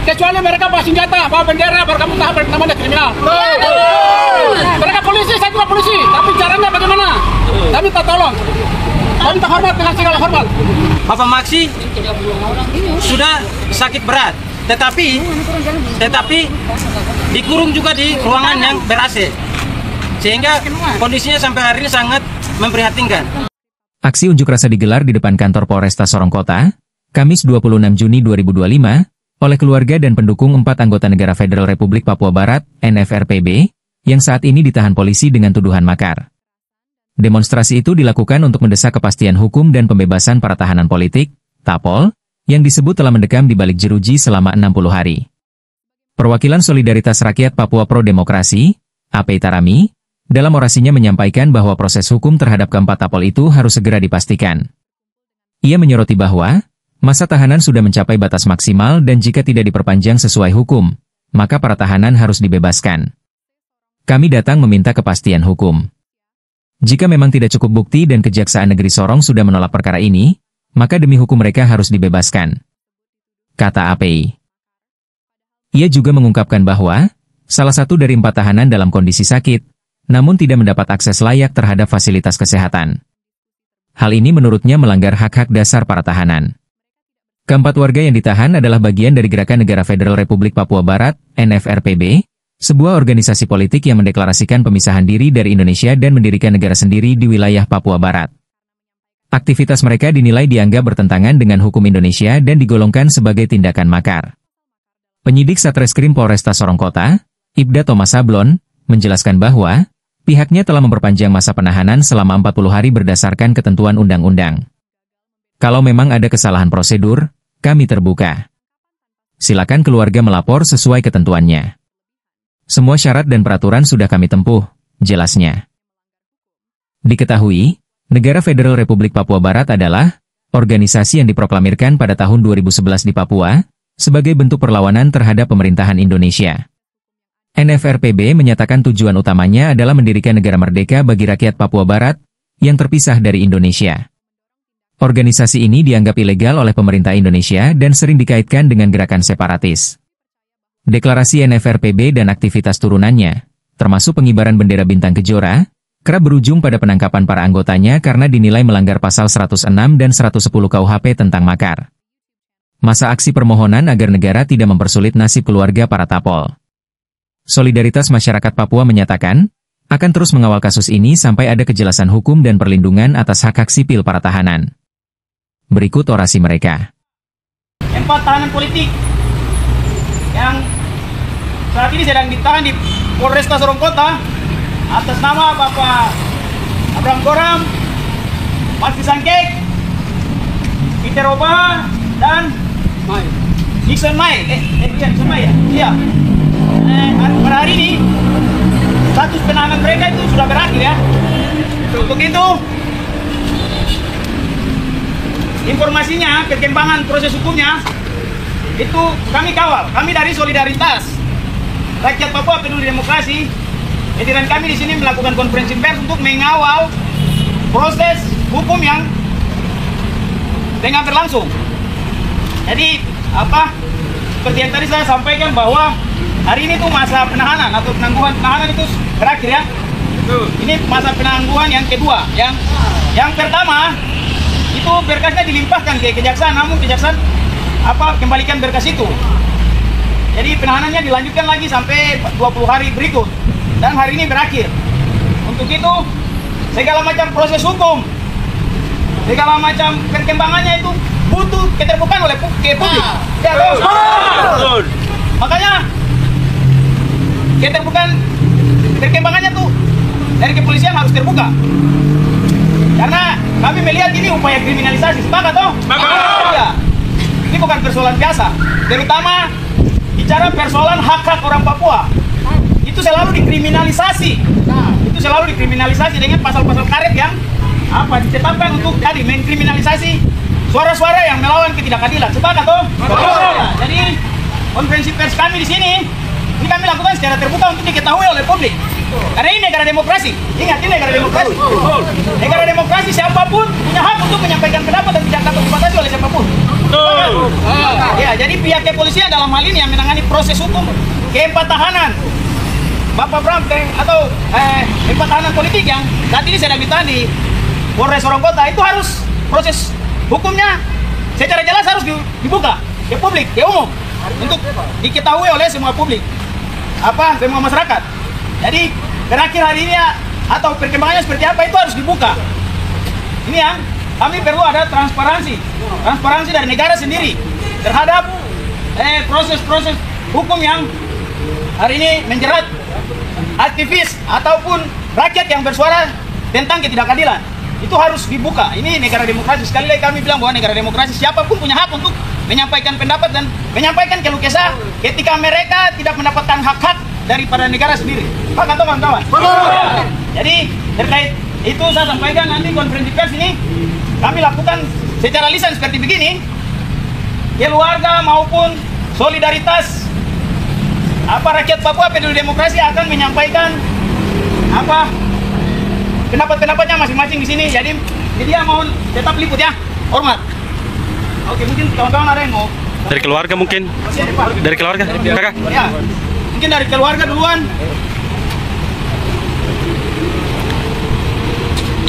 Kecuali mereka bawa senjata, bawa bendera, baru kamu tahu namanya kriminal. Mereka polisi, saya juga polisi, tapi caranya bagaimana? Kami tak tolong, kami tak hormat dengan segala hormat. Bapak Maksi sudah sakit berat, tetapi dikurung juga di ruangan yang ber-AC, sehingga kondisinya sampai hari ini sangat memprihatinkan. Aksi unjuk rasa digelar di depan kantor Polresta Sorong Kota, Kamis 26 Juni 2025, oleh keluarga dan pendukung 4 anggota negara Federal Republik Papua Barat, NFRPB, yang saat ini ditahan polisi dengan tuduhan makar. Demonstrasi itu dilakukan untuk mendesak kepastian hukum dan pembebasan para tahanan politik, TAPOL, yang disebut telah mendekam di balik jeruji selama 60 hari. Perwakilan Solidaritas Rakyat Papua Pro Demokrasi, AP Tarami, dalam orasinya menyampaikan bahwa proses hukum terhadap keempat TAPOL itu harus segera dipastikan. Ia menyoroti bahwa masa tahanan sudah mencapai batas maksimal dan jika tidak diperpanjang sesuai hukum, maka para tahanan harus dibebaskan. Kami datang meminta kepastian hukum. Jika memang tidak cukup bukti dan Kejaksaan Negeri Sorong sudah menolak perkara ini, maka demi hukum mereka harus dibebaskan, kata API. Ia juga mengungkapkan bahwa salah satu dari 4 tahanan dalam kondisi sakit, namun tidak mendapat akses layak terhadap fasilitas kesehatan. Hal ini menurutnya melanggar hak-hak dasar para tahanan. Keempat warga yang ditahan adalah bagian dari Gerakan Negara Federal Republik Papua Barat, NFRPB, sebuah organisasi politik yang mendeklarasikan pemisahan diri dari Indonesia dan mendirikan negara sendiri di wilayah Papua Barat. Aktivitas mereka dinilai dianggap bertentangan dengan hukum Indonesia dan digolongkan sebagai tindakan makar. Penyidik Satreskrim Polresta Sorong Kota, Ibda Thomas Sablon, menjelaskan bahwa pihaknya telah memperpanjang masa penahanan selama 40 hari berdasarkan ketentuan undang-undang. Kalau memang ada kesalahan prosedur, kami terbuka. Silakan keluarga melapor sesuai ketentuannya. Semua syarat dan peraturan sudah kami tempuh, jelasnya. Diketahui, Negara Federal Republik Papua Barat adalah organisasi yang diproklamirkan pada tahun 2011 di Papua sebagai bentuk perlawanan terhadap pemerintahan Indonesia. NFRPB menyatakan tujuan utamanya adalah mendirikan negara merdeka bagi rakyat Papua Barat yang terpisah dari Indonesia. Organisasi ini dianggap ilegal oleh pemerintah Indonesia dan sering dikaitkan dengan gerakan separatis. Deklarasi NFRPB dan aktivitas turunannya, termasuk pengibaran bendera bintang kejora, kerap berujung pada penangkapan para anggotanya karena dinilai melanggar pasal 106 dan 110 KUHP tentang makar. Masa aksi permohonan agar negara tidak mempersulit nasib keluarga para TAPOL. Solidaritas Masyarakat Papua menyatakan, akan terus mengawal kasus ini sampai ada kejelasan hukum dan perlindungan atas hak-hak sipil para tahanan. Berikut orasi mereka. 4 tahanan politik yang saat ini sedang ditahan di Polresta Sorong Kota atas nama Bapak Abraham Goram, Maksi Sangkek, Peter Oba, dan Nixon Mai. Nixon Mai ya? Iya. Pada hari ini status penahanan mereka itu sudah berakhir ya. Untuk itu informasinya, perkembangan proses hukumnya itu kami kawal. Kami dari Solidaritas Rakyat Papua Peduli Demokrasi, dan kami di sini melakukan konferensi pers untuk mengawal proses hukum yang tengah berlangsung. Jadi seperti yang tadi saya sampaikan bahwa hari ini tuh masa penahanan atau penangguhan penahanan itu berakhir ya. Ini masa penangguhan yang kedua. Yang pertama itu berkasnya dilimpahkan ke kejaksaan, namun kejaksaan kembalikan berkas itu. Jadi penahanannya dilanjutkan lagi sampai 20 hari berikut dan hari ini berakhir. Untuk itu segala macam proses hukum, segala macam perkembangannya itu butuh keterbukaan oleh publik. Ya, makanya keterbukaan kepolisian harus terbuka. Karena kami melihat ini upaya kriminalisasi. Sepakat toh? Ya. Ini bukan persoalan biasa. Terutama bicara persoalan hak-hak orang Papua. Itu selalu dikriminalisasi. Itu selalu dikriminalisasi dengan pasal-pasal karet yang ditetapkan untuk tadi mengkriminalisasi suara-suara yang melawan ketidakadilan. Sepakat toh? Ya. Jadi konferensi pers kami di sini ini kami lakukan secara terbuka untuk diketahui oleh publik. Karena ini negara demokrasi. Ingat, ini negara demokrasi. Negara demokrasi siapapun punya hak untuk menyampaikan pendapat dan tidak dapat dibatasi oleh siapapun. Ya, jadi pihak kepolisian dalam hal ini yang menangani proses hukum keempat tahanan Bapak Bram atau empat tahanan politik yang saat ini sedang ditahan di Polres Sorong Kota, itu harus proses hukumnya secara jelas harus dibuka ke publik, ke umum, untuk diketahui oleh semua publik, semua masyarakat. Jadi terakhir hari ini atau perkembangannya seperti apa itu harus dibuka. Ini yang kami perlu ada transparansi dari negara sendiri terhadap proses-proses hukum yang hari ini menjerat aktivis ataupun rakyat yang bersuara tentang ketidakadilan. Itu harus dibuka. Ini negara demokrasi. Sekali lagi kami bilang bahwa negara demokrasi siapapun punya hak untuk menyampaikan pendapat dan menyampaikan keluh kesah ketika mereka tidak mendapatkan hak-hak daripada negara sendiri. Pak atau kawan-kawan? Jadi terkait itu saya sampaikan nanti konferensi pers ini kami lakukan secara lisan seperti begini. Keluarga maupun solidaritas rakyat Papua Peduli Demokrasi akan menyampaikan pendapat-pendapatnya masing-masing di sini. Jadi media mohon tetap liput ya. Hormat. Oke, mungkin kawan-kawan ada yang mau dari keluarga mungkin? Dari keluarga? Kakak? Ya. Mungkin dari keluarga duluan.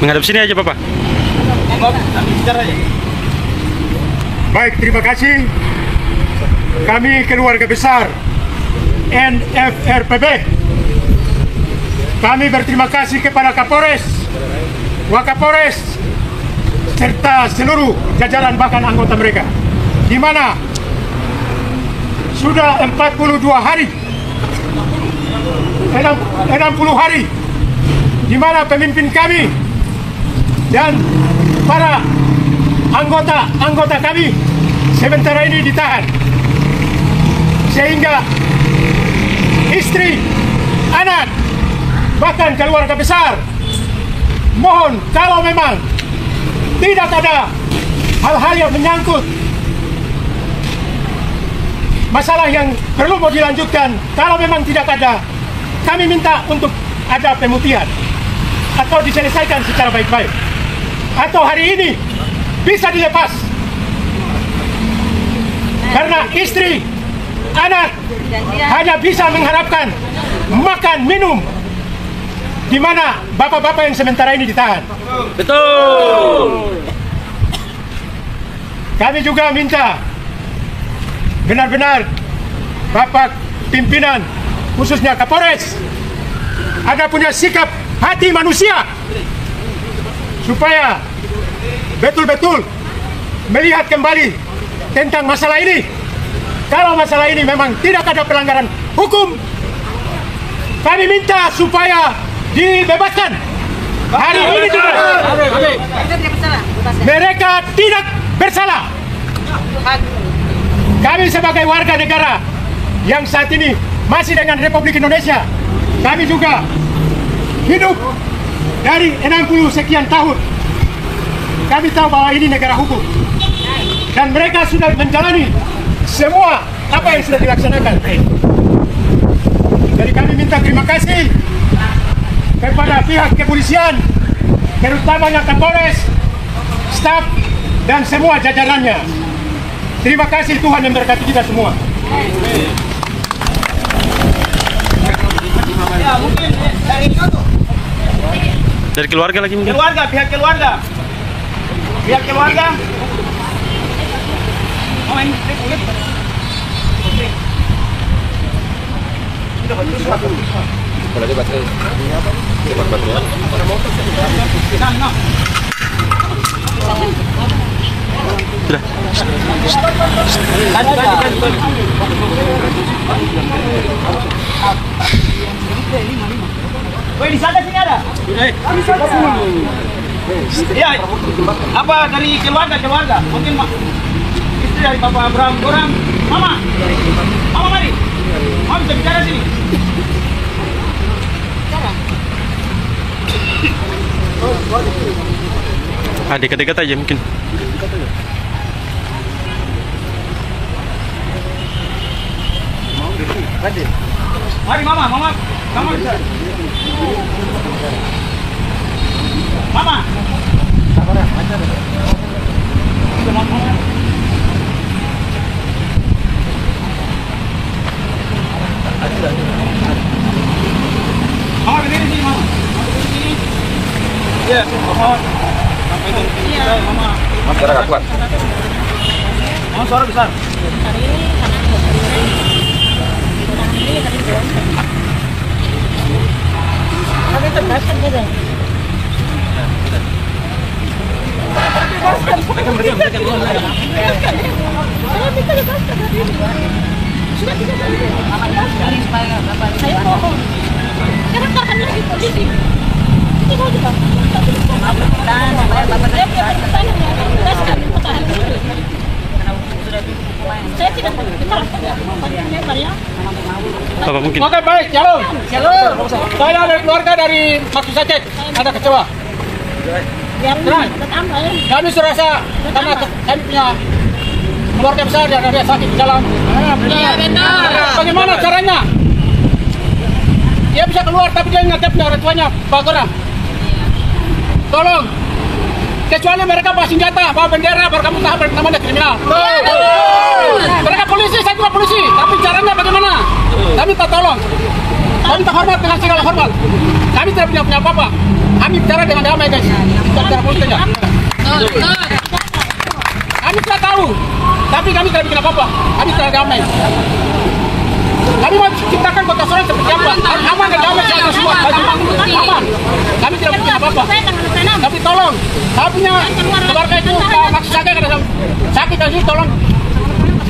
Menghadap sini aja, Bapak. Bicara aja. Baik, terima kasih. Kami keluarga besar NFRPB. Kami berterima kasih kepada Kapolres, Wakapolres, serta seluruh jajaran bahkan anggota mereka, di mana sudah 42 hari, 60 hari, di mana pemimpin kami dan para anggota kami sementara ini ditahan, sehingga istri, anak, bahkan keluarga besar mohon kalau memang tidak ada hal-hal yang menyangkut masalah yang perlu mau dilanjutkan, kalau memang tidak ada, kami minta untuk ada pemutihan atau diselesaikan secara baik-baik, atau hari ini bisa dilepas, karena istri, anak hanya bisa mengharapkan makan, minum, di mana bapak-bapak yang sementara ini ditahan. Betul. Kami juga minta benar-benar Bapak pimpinan, khususnya Kapolres, ada punya sikap hati manusia supaya betul-betul melihat kembali tentang masalah ini. Kalau masalah ini memang tidak ada pelanggaran hukum, kami minta supaya dibebaskan. Hari ini juga mereka tidak bersalah. Kami sebagai warga negara yang saat ini masih dengan Republik Indonesia, kami juga hidup dari 60 sekian tahun. Kami tahu bahwa ini negara hukum, dan mereka sudah menjalani semua apa yang sudah dilaksanakan. Jadi kami minta terima kasih kepada pihak kepolisian, terutamanya Kapolres, staf, dan semua jajarannya. Terima kasih, Tuhan yang memberkati kita semua. Ya, mungkin Dari keluarga lagi mungkin? pihak keluarga. Oh, ini kulit. Sudah. Woi, di sana sini ada. Iya, apa dari keluarga? Mungkin istri dari Bapak Abraham Gorang. Mama mari. Mama bisa bicara sini. Dekat-dekat aja mungkin. Mari mama bisa. Mama. Mama berdiri sini, Mama. Iya, mohon. Sampai dari sini, Mama. Suara nggak kuat. Mama suara besar. Saya bohong. Karena tahannya di polisi. Itu mau juga. Saya tidak benar. Bapak mungkin. Oke, baik, shalom. Saya ada keluarga dari Maksud Sacet, ada kecewa. Tenang. Kami serasa karena kami punya keluarga besar dan ada sakit di dalam. Iya benar. Bagaimana caranya? Dia bisa keluar tapi dia ingat dia punya orang tuanya, Pak Gorang. Tolong. Kecuali mereka bawa senjata, bawa bendera, baru kamu tahu namanya kriminal. Mereka polisi, saya juga polisi. Tapi caranya bagaimana? Kami minta tolong. Kami minta hormat dengan segala hormat. Kami tidak punya apa-apa. Kami bicara dengan damai, guys. Bukan bicara politik ya. Kami tidak tahu, tapi kami tidak bikin apa-apa. Kami tidak damai. Kami mau ciptakan kota Sorong seperti apa? Aman dan damai saja semua. Aman. Kami tidak bikin apa-apa. Tapi tolong, kami punya keluarga itu Maksud Sacet ada sakit dan tolong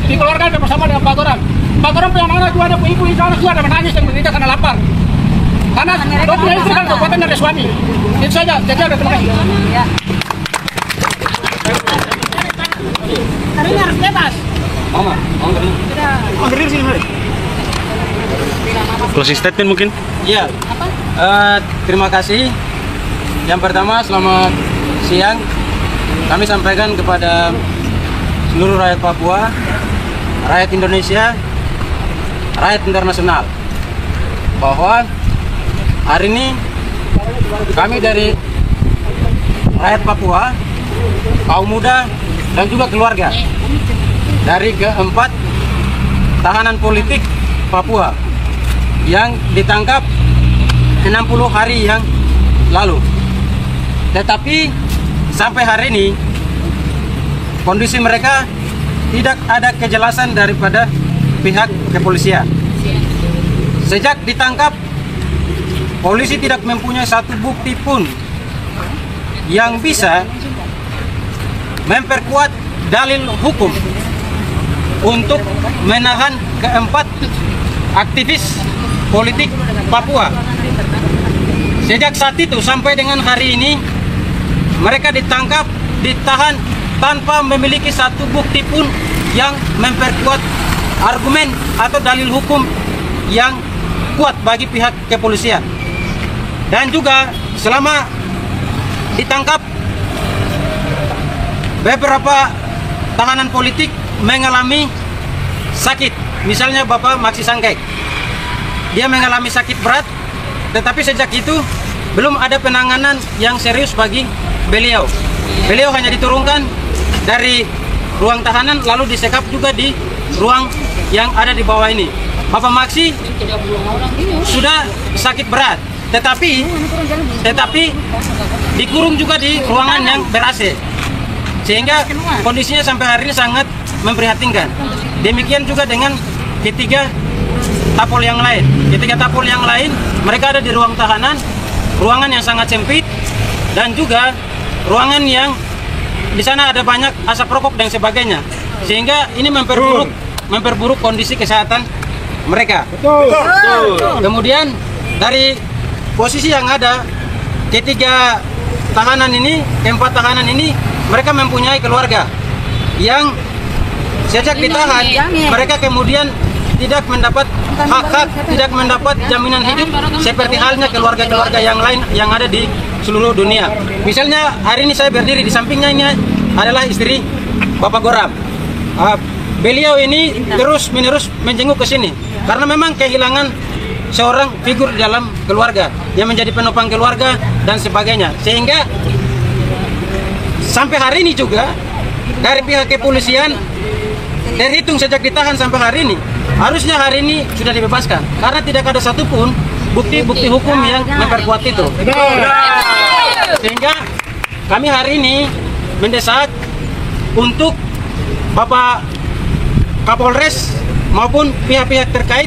dikeluarkan bersama dengan Pak Gorang. Pak Gorang punya anak juga ada ibu itu anak juga ada menangis yang menderita karena lapar. Karena dia punya istri kan kekuatan dari suami. Itu saja. Jadi ada terima kasih. Hari ini harus bebas. Mama, Berdiri sini, mari. Closing statement mungkin. Iya. Terima kasih. Yang pertama, selamat siang. Kami sampaikan kepada seluruh rakyat Papua, rakyat Indonesia, rakyat internasional, bahwa hari ini kami dari rakyat Papua, kaum muda dan juga keluarga dari keempat tahanan politik Papua yang ditangkap 60 hari yang lalu. Tetapi sampai hari ini kondisi mereka tidak ada kejelasan daripada pihak kepolisian. Sejak ditangkap, polisi tidak mempunyai satu bukti pun yang bisa memperkuat dalil hukum untuk menahan keempat aktivis politik Papua. Sejak saat itu sampai dengan hari ini, mereka ditangkap, ditahan tanpa memiliki satu bukti pun yang memperkuat argumen atau dalil hukum yang kuat bagi pihak kepolisian. Dan juga selama ditangkap, beberapa tahanan politik mengalami sakit. Misalnya Bapak Maksi Sangkek, dia mengalami sakit berat, tetapi sejak itu belum ada penanganan yang serius bagi beliau. Beliau hanya diturunkan dari ruang tahanan lalu disekap juga di ruang yang ada di bawah ini. Bapak Maksi sudah sakit berat, tetapi dikurung juga di ruangan yang ber-AC, sehingga kondisinya sampai hari ini sangat memprihatinkan. Demikian juga dengan ketiga tapol yang lain. Ketiga tapol yang lain, mereka ada di ruang tahanan, ruangan yang sangat sempit, dan juga ruangan yang di sana ada banyak asap rokok dan sebagainya, sehingga ini memperburuk kondisi kesehatan mereka. Kemudian dari posisi yang ada, ketiga tahanan ini, keempat tahanan ini, mereka mempunyai keluarga yang sejak ditahan, mereka kemudian tidak mendapat hak-hak, tidak mendapat jaminan hidup seperti halnya keluarga-keluarga yang lain yang ada di seluruh dunia. Misalnya hari ini saya berdiri di sampingnya, ini adalah istri Bapak Goram. Beliau ini terus-menerus menjenguk ke sini karena memang kehilangan seorang figur di dalam keluarga yang menjadi penopang keluarga dan sebagainya. Sehingga sampai hari ini juga dari pihak kepolisian terhitung sejak ditahan sampai hari ini, harusnya hari ini sudah dibebaskan karena tidak ada satupun bukti-bukti hukum yang memperkuat itu. Sehingga kami hari ini mendesak untuk Bapak Kapolres maupun pihak-pihak terkait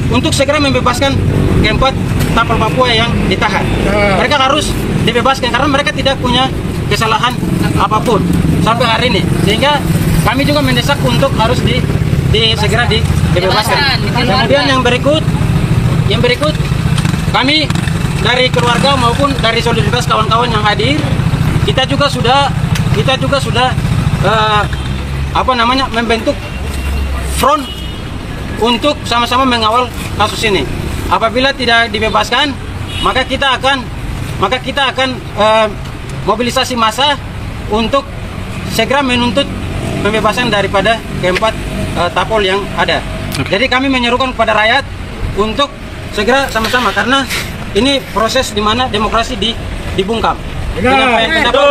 untuk segera membebaskan keempat tapal Papua yang ditahan. Mereka harus dibebaskan karena mereka tidak punya kesalahan apapun sampai hari ini. Sehingga kami juga mendesak untuk harus segera dibebaskan. Kemudian yang berikut kami dari keluarga maupun dari solidaritas kawan-kawan yang hadir, kita juga sudah membentuk front untuk sama-sama mengawal kasus ini. Apabila tidak dibebaskan, maka kita akan mobilisasi massa untuk segera menuntut pembebasan daripada keempat tapol yang ada. Jadi kami menyerukan kepada rakyat untuk segera sama-sama karena ini proses di mana demokrasi dibungkam. Penyampaian pendapat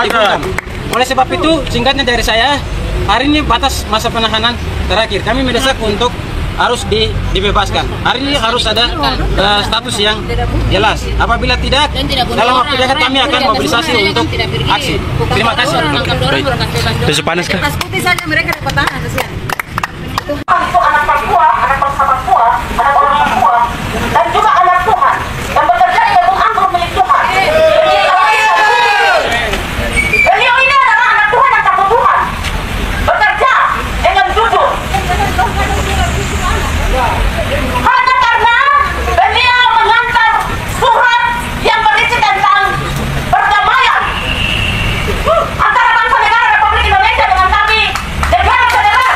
dibungkam. Oleh sebab itu, singkatnya dari saya, hari ini batas masa penahanan terakhir. Kami mendesak untuk harus dibebaskan. Hari ini harus ada status yang jelas. Apabila tidak, dalam waktu dekat kami akan mobilisasi untuk aksi. Terima kasih. Tisu panas kah? Tas putih saja mereka dapat tahan kasihan. Itu anak Papua, anak bangsa Papua, anak orang Papua, dan juga anak Tuhan yang bekerja di gedung anggur milik Tuhan. Beliau ini adalah anak Tuhan yang takut Tuhan, bekerja dengan jujur. Hanya karena beliau mengantar surat yang berisi tentang perdamaian antara bangsa negara Republik Indonesia dengan kami negara federal.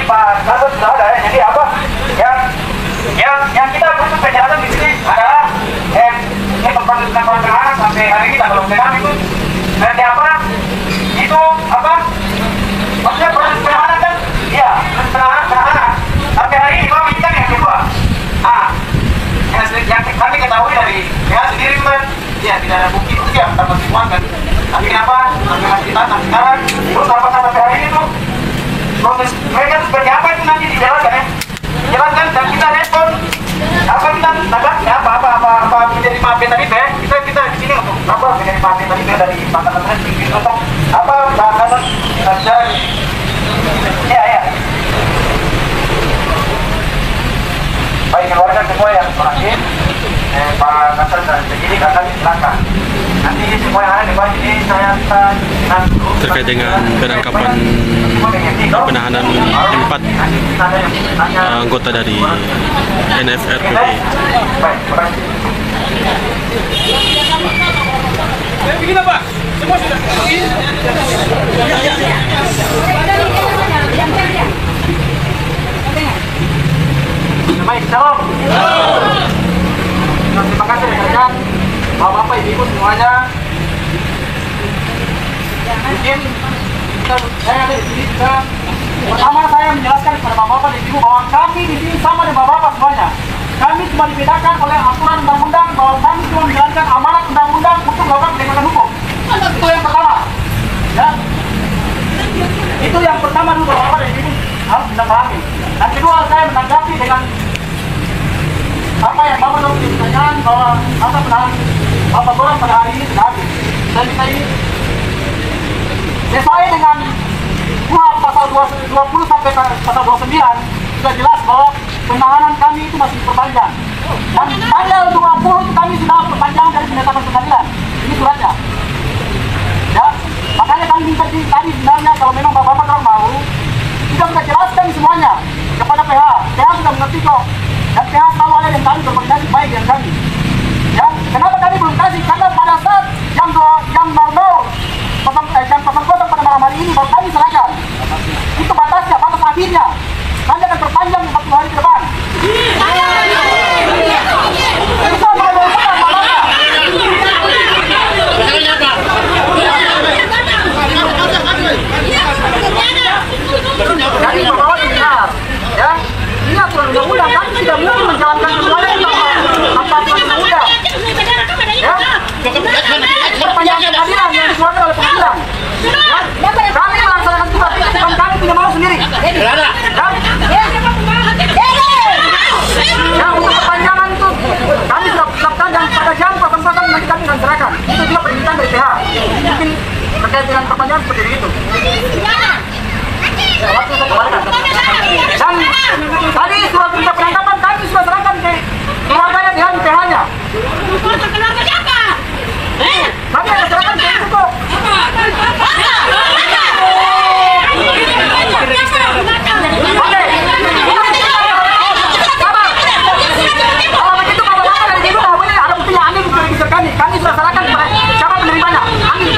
Pak Gatot sudah ada ya. Jadi apa yang kita butuh penjelasan di sini adalah penahanan sampai hari ini tanggal 26 itu berarti apa? Itu apa? Maksudnya proses penahanan kan? Iya, penahanan sampai hari ini kami kan yang kedua. Yang kami ketahui dari pihak sendiri kan, ya tidak ada bukti yang dapat dimuatkan. Tapi kenapa? Kami masih tantang sekarang. Terus apa sampai hari ini tuh? Proses mereka seperti apa itu nanti dijelaskan ya? Jelaskan dan kita respon. Apa kita tanggapi apa menjadi maafin tadi teh? Kita di sini untuk apa menjadi maafin tadi teh dari Pakatan Resmi untuk apa bahasan secara ya. Baik keluarga semua yang terakhir, Pak Kasar dan penyidik akan silakan. Nanti semua yang ada di bawah ini saya terkait dengan penangkapan penahanan 4 anggota dari NFRPB. Begini Pak, semua sudah. Baik, shalom. Terima kasih rekan-rekan, bapak-bapak, ibu-ibu semuanya. Mungkin saya ada di sini juga. Pertama saya menjelaskan kepada bapak-bapak dan ibu bahwa kami di sini sama dengan bapak-bapak semuanya. Kami cuma dibedakan oleh aturan undang-undang bahwa kami cuma menjalankan amanat undang-undang untuk melakukan penegakan hukum. Itu yang pertama. Ya. Itu yang pertama dulu bapak-bapak dan ibu harus bisa pahami. Dan kedua saya menanggapi dengan apa yang bapak tahu di pertanyaan bahwa masa penahanan bapak orang pada hari ini sudah habis. Dan kita ini sesuai dengan KUHP pasal 20 sampai pasal 29 sudah jelas bahwa penahanan kami itu masih diperpanjang. Dan tanggal 20 kami sudah perpanjang dari penetapan pengadilan. Ini suratnya. Ya, makanya kami minta tadi sebenarnya kalau memang bapak orang mau, kita sudah jelaskan semuanya kepada PH. PH sudah mengerti kok. Dan PH selalu ada yang kami berkoordinasi baik dengan kami. Ya, kenapa kami belum kasih? Karena pada saat jam 00 pada malam hari ini baru kami serahkan. Itu batasnya, batas akhirnya. Kami akan perpanjang 40 hari ke depan. Bisa melakukan apa-apa. Jadi bapak benar, ya. Ini aturan undang-undang, kami tidak mungkin menjalankan semuanya tanpa aturan undang-undang. Ya, perpanjangan pengadilan yang dikeluarkan oleh pengadilan. Ya, kami melaksanakan tugas, bukan kami tidak mau sendiri. Ya, untuk perpanjangan itu kami sudah tetapkan dan pada jam 00 nanti kami akan serahkan. Itu juga permintaan dari PH. Mungkin terkait dengan perpanjangan seperti itu. Ya, waktu saya kembalikan. Dan tadi surat perintah penangkapan kami sudah serahkan ke keluarganya dengan PH-nya. Keluarga siapa? Kami akan serahkan ke itu kok. Kami sudah serahkan kepada siapa penerimanya. Amin.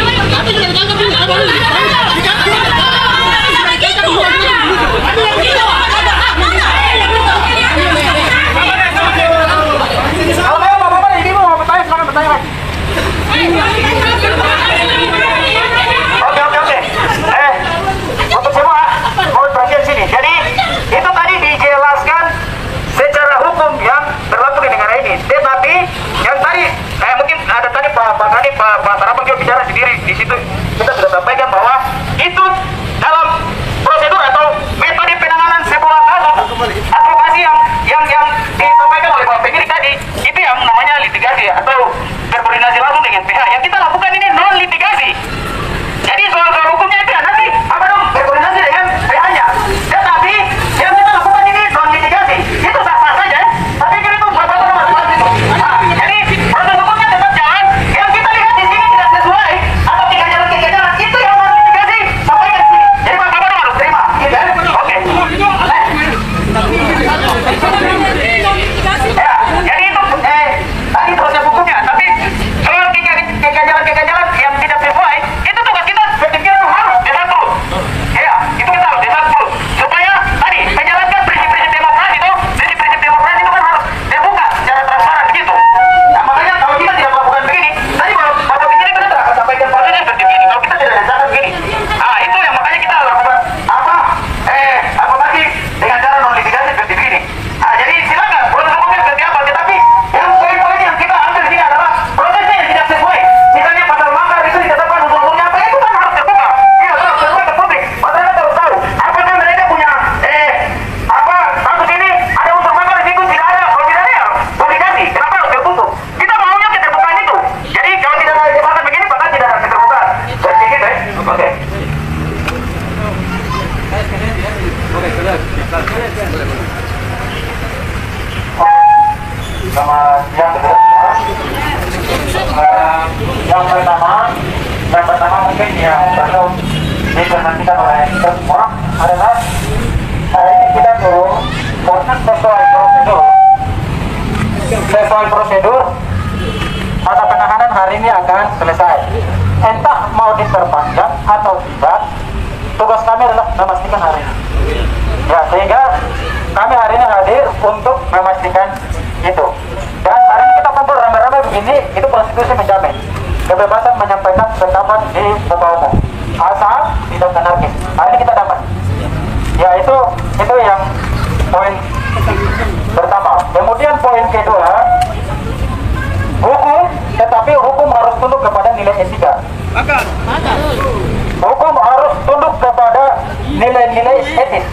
tugas kami adalah memastikan hari ini. Ya, sehingga kami hari ini hadir untuk memastikan itu. Dan hari ini kita kumpul ramai-ramai begini, itu konstitusi menjamin kebebasan menyampaikan pendapat di muka umum, asal tidak anarkis. Hari ini kita dapat. Ya, itu yang poin pertama. Kemudian poin kedua, hukum, tetapi hukum harus tunduk kepada nilai etika. Hukum harus tunduk kepada nilai-nilai etis.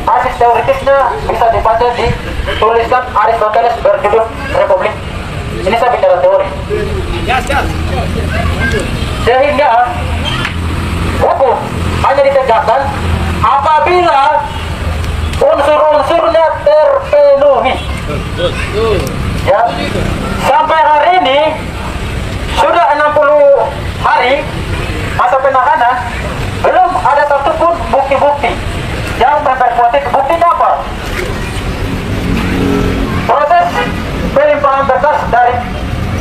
Basis teoritisnya bisa dibaca di tulisan Aristoteles berjudul Republik. Ini saya bicara teori. Sehingga hukum hanya ditegakkan apabila unsur-unsurnya terpenuhi. Ya, sampai hari ini sudah 60 hari masa penahanan, belum ada satupun bukti-bukti yang memperkuat. Buktinya apa? Proses pelimpahan berkas dari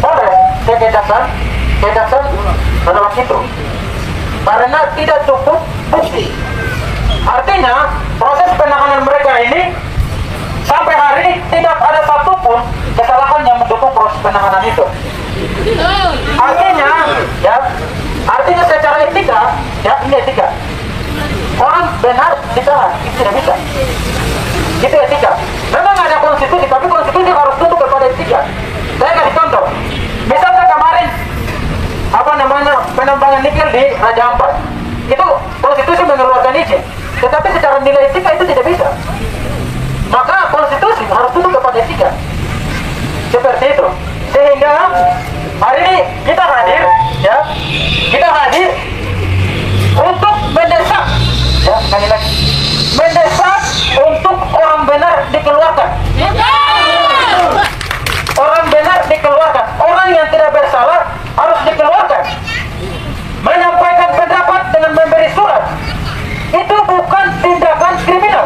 Polres ke Kejaksaan menolak itu karena tidak cukup bukti. Artinya proses penahanan mereka ini sampai hari ini tidak ada satupun kesalahan yang mendukung proses penahanan itu. Artinya secara etika, ya ini etika. Orang benar ditahan, itu tidak bisa. Itu etika. Memang ada konstitusi, tapi konstitusi harus tunduk kepada etika. Saya kasih contoh. Misalnya kemarin penambangan nikel di Raja Ampat, itu konstitusi mengeluarkan izin, tetapi secara nilai etika itu tidak bisa. Maka konstitusi harus tunduk kepada etika. Seperti itu. Sehingga hari ini kita hadir, ya, untuk mendesak, ya, sekali lagi, mendesak untuk orang benar dikeluarkan. Orang benar dikeluarkan. Orang yang tidak bersalah harus dikeluarkan. Menyampaikan pendapat dengan memberi surat itu bukan tindakan kriminal.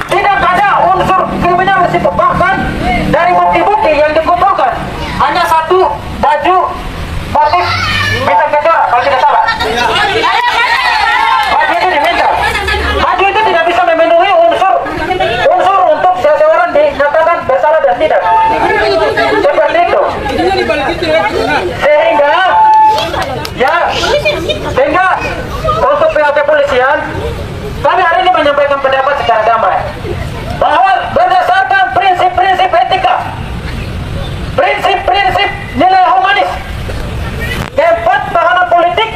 Tidak ada unsur kriminal di situ. Bahkan dari bukti-bukti yang dikumpulkan hanya satu baju motif bintang kecoa kalau tidak salah. Baju itu diminta. Baju itu tidak bisa memenuhi unsur untuk seseorang dinyatakan bersalah dan tidak. Seperti itu. Sehingga untuk pihak kepolisian, kami hari ini menyampaikan pendapat secara damai bahwa berdasarkan prinsip-prinsip etika, prinsip-prinsip nilai humanis, keempat tahanan politik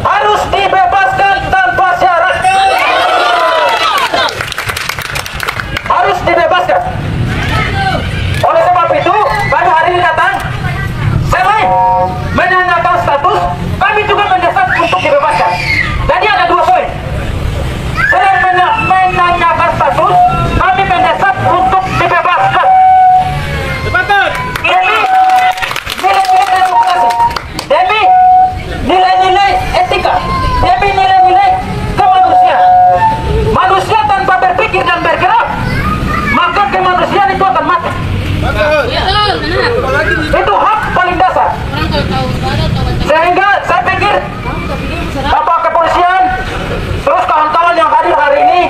harus dibebaskan tanpa syarat. Harus dibebaskan. Oleh sebab itu, kami hari ini datang selain menanyakan status, kami juga mendesak untuk dibebaskan. Jadi ada dua poin. Selain menanyakan status, kami mendesak untuk dibebaskan. Demi nilai-nilai demokrasi, demi nilai-nilai etika, demi nilai-nilai kemanusiaan. Manusia tanpa berpikir dan bergerak, maka kemanusiaan itu akan mati. Itu hak paling dasar. Sehingga saya pikir Bapak Kepolisian, terus kawan-kawan yang hadir hari ini,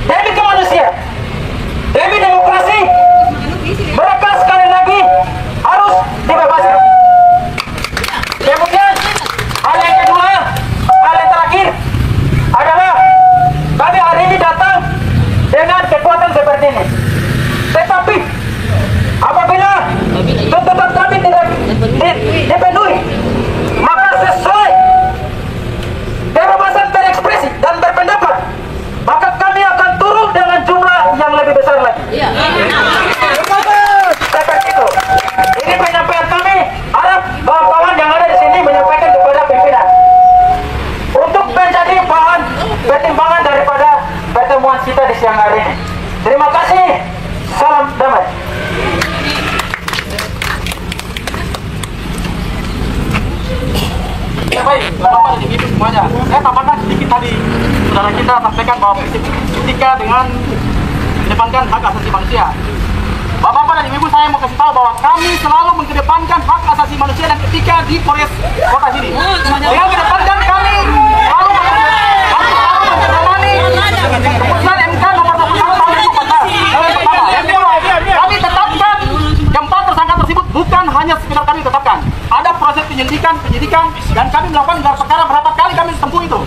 demi kemanusiaan, demi demokrasi, mereka sekali lagi harus dibebaskan. Kemudian hal yang kedua, hal yang terakhir adalah kami hari ini datang dengan kekuatan seperti ini. Tetapi apabila tuntutan kami tidak dipenuhi, maka sesuai kebebasan berekspresi dan berpendapat, maka kami akan turun dengan jumlah yang lebih besar lagi. Seperti itu. Ini penyampaian kami. Harap kawan-kawan yang ada di sini menyampaikan kepada pimpinan untuk menjadi bahan pertimbangan daripada pertemuan kita di siang hari ini. Terima kasih. Salam damai. Ya baik, Bapak dan Ibu semuanya. Saya tambahkan sedikit tadi. Saudara kita sampaikan bahwa prinsip etika dengan mengedepankan hak asasi manusia. Bapak bapak dan ibu saya mau kasih tahu bahwa kami selalu mengedepankan hak asasi manusia dan etika di Polres Kota sini. Dengan kedepankan kami selalu menghormati keputusan MK nomor 21 tahun 2014. Yang kedua, kami tetapkan keempat tersangka tersebut bukan hanya sekedar kami tetapkan. Ada proses penyidikan dan kami melakukan gelar perkara berapa kali kami tempuh itu.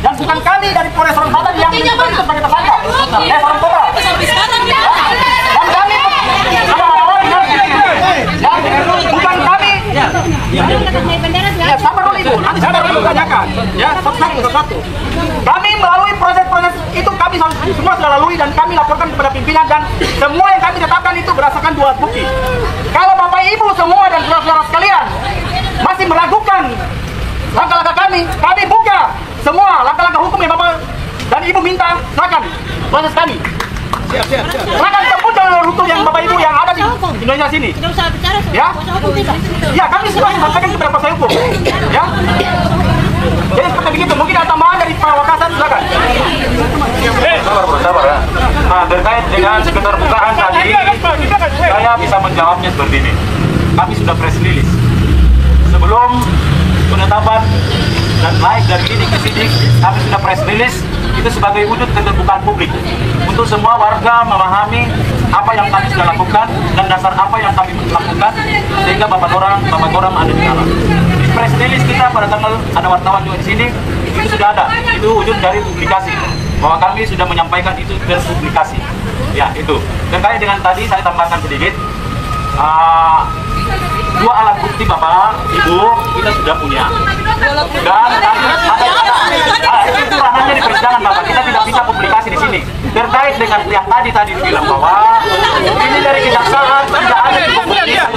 Dan bukan kami dari Polres Sorong Selatan yang menentukan itu sebagai tersangka. Sorong Kota. Dan kami bukan kami. Ya, sabar dulu Ibu. Nanti sabar dulu tanyakan. Ya, satu. Kami melalui proses-proses itu kami semua sudah lalui dan kami laporkan kepada pimpinan dan semua yang kami tetapkan itu berdasarkan 2 alat bukti. Kalau Bapak Ibu semua dan saudara-saudara sekalian masih meragukan langkah-langkah kami buka semua langkah-langkah hukum yang Bapak dan Ibu minta, silakan proses kami. Siap. Silakan tempuh jalur hukum yang Bapak Ibu yang ada di Indonesia sini. Tidak usah bicara soal Ya? kuasa hukum tidak. Ya, kami semua sampaikan kepada kuasa hukum. Ya. Jadi seperti begitu. Mungkin ada tambahan dari Pak Wakasan, silakan. Sabar ya. Nah, terkait dengan keterbukaan tadi, saya bisa menjawabnya seperti ini. Kami sudah press release. Sebelum penetapan dan naik dari lidik ke sidik, kami sudah press release itu sebagai wujud keterbukaan publik untuk semua warga memahami apa yang kami sudah lakukan dan dasar apa yang kami lakukan sehingga bapak orang ada di dalam. Di press release kita pada tanggal ada wartawan juga di sini itu sudah ada, itu wujud dari publikasi bahwa kami sudah menyampaikan itu terpublikasi. Ya itu. Terkait dengan tadi saya tambahkan sedikit. 2 alat bukti Bapak, Ibu, kita sudah punya. Dan itu ranahnya di persidangan Bapak, kita tidak bisa publikasi di sini. Terkait dengan yang tadi bilang bahwa ini dari kejaksaan tidak ada bukti yang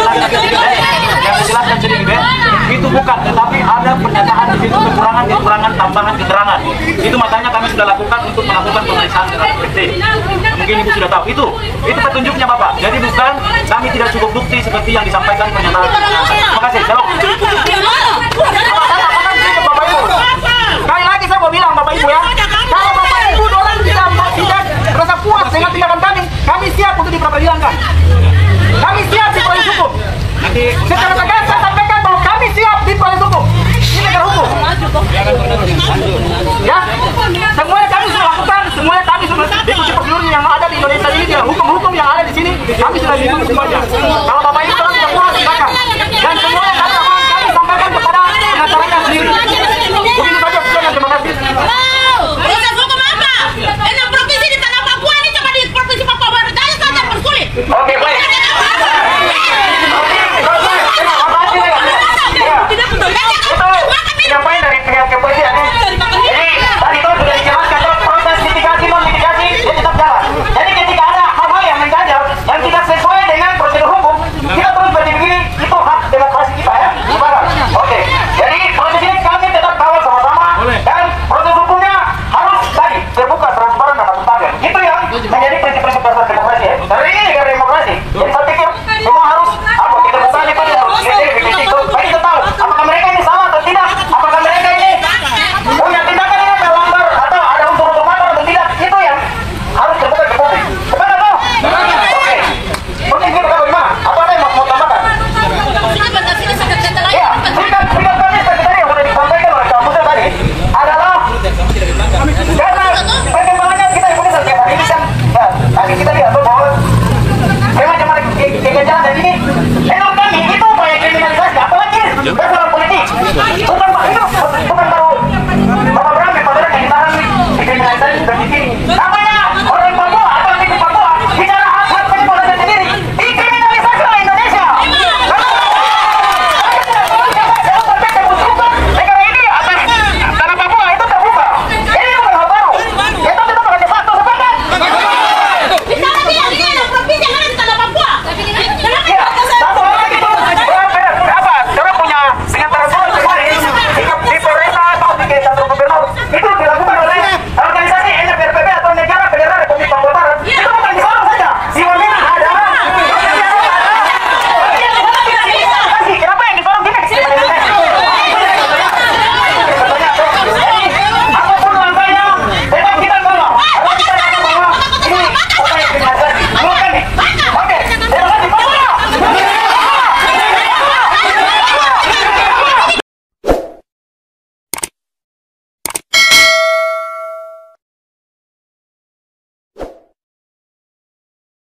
dijelaskan sedikit, itu bukan, tetapi ada pernyataan di situ kekurangan tambahan keterangan. Itu makanya kami sudah lakukan untuk melakukan pemeriksaan terhadap PT. Mungkin Ibu sudah tahu itu petunjuknya Bapak. Jadi bukan kami tidak cukup bukti seperti yang disampaikan pernyataan. Terima kasih. Shalom. Bapak Ibu. Sekali lagi saya mau bilang Bapak Ibu ya. Kalau Bapak Ibu orang tidak merasa puas dengan tindakan kami siap untuk diperadilankan. Kami siap di proses hukum. Secara tegas saya sampaikan bahwa kami siap di proses hukum. Ini negara hukum. Ya, semuanya kami sudah lakukan, semuanya kami sudah ikuti prosedur yang ada di Indonesia ini, hukum-hukum yang ada di sini, kami sudah ikuti semuanya. Kalau Bapak Ibu orang tidak puas, silakan. Dan semuanya kami sampaikan kepada pengacaranya sendiri. Begitu saja, terima kasih.